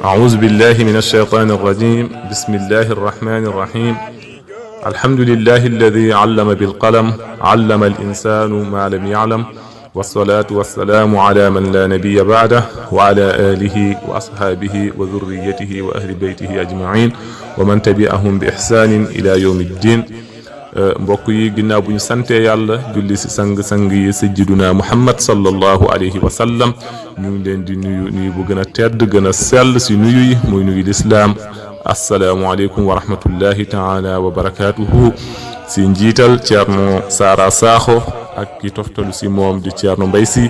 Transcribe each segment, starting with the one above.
أعوذ بالله من الشيطان الرجيم. بسم الله الرحمن الرحيم. الحمد لله الذي علم بالقلم علم الإنسان ما لم يعلم، والصلاة والسلام على من لا نبي بعده وعلى آله وأصحابه وذريته وأهل بيته أجمعين ومن تبعهم بإحسان إلى يوم الدين. mbokk yi ginnaaw bu ñu sante yàlla julli si sang yi sayyiduna Muhammad sallallahu alayhi wa sallam, ñu ngi leen di nuyu bu gën a tedd gën a sell si nuyu yi muy nuyu lislaam. asalaamualeykum wa rahmatullahi taala wa barakatuhu. si njiital Ceerno Sara Sakho ak ki toftalu si moom di Ceerno Mbay Si,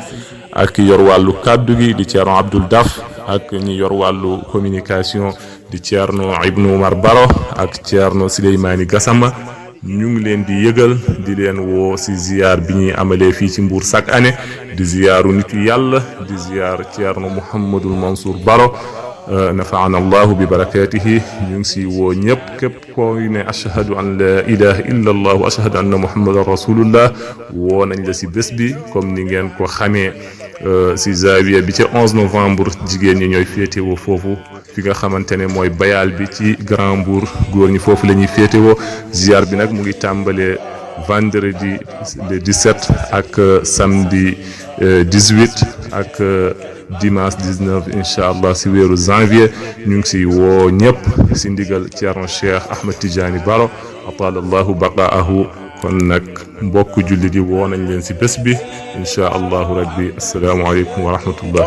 ak ki yor wàllu kàddu gi di Ceerno Abdul Daf, ak ñi yor wàllu communication di Ceerno Ibnu Umar Baro ak Ceerno Souleymani Gassama. ñu ngi leen di yëgal di leen woo si ziar bi ñuy amalee fii ci Mbour chaque année di ziaru nitu yàlla di ziar Ceerno Mouhamadul Mansour Baro, nafaana allahu bi barakatihi. ñu ngi si woo ñëpp képp koy ne ashhadu an la ilaha illa allah wa ashhadu anna muhammadan rasulullah woo nañ la si bés bi. comme ni ngeen ko xamee si zawiya bi ca 11 novembre jigéen ñi ñooy féetewoo foofu fi nga xamante ne mooy bayal bi ci Grand Mbour, góor ñi foofu la ñuy féetewoo. ziar bi nag mu ngi tàmbalee vendredi le 17 ak samedi 18 ak dimanche 19 incha allah si weeru janvier. ñu ngi si woo ñëpp si ndigal Ceerno Cheikh Ahmed Tidiane Baro atalallahu baqaahu. kon nag mbokk julli di woo nañ leen si bés bi incha allahu rabbi. asalaamaaleykum wa rahmatullah.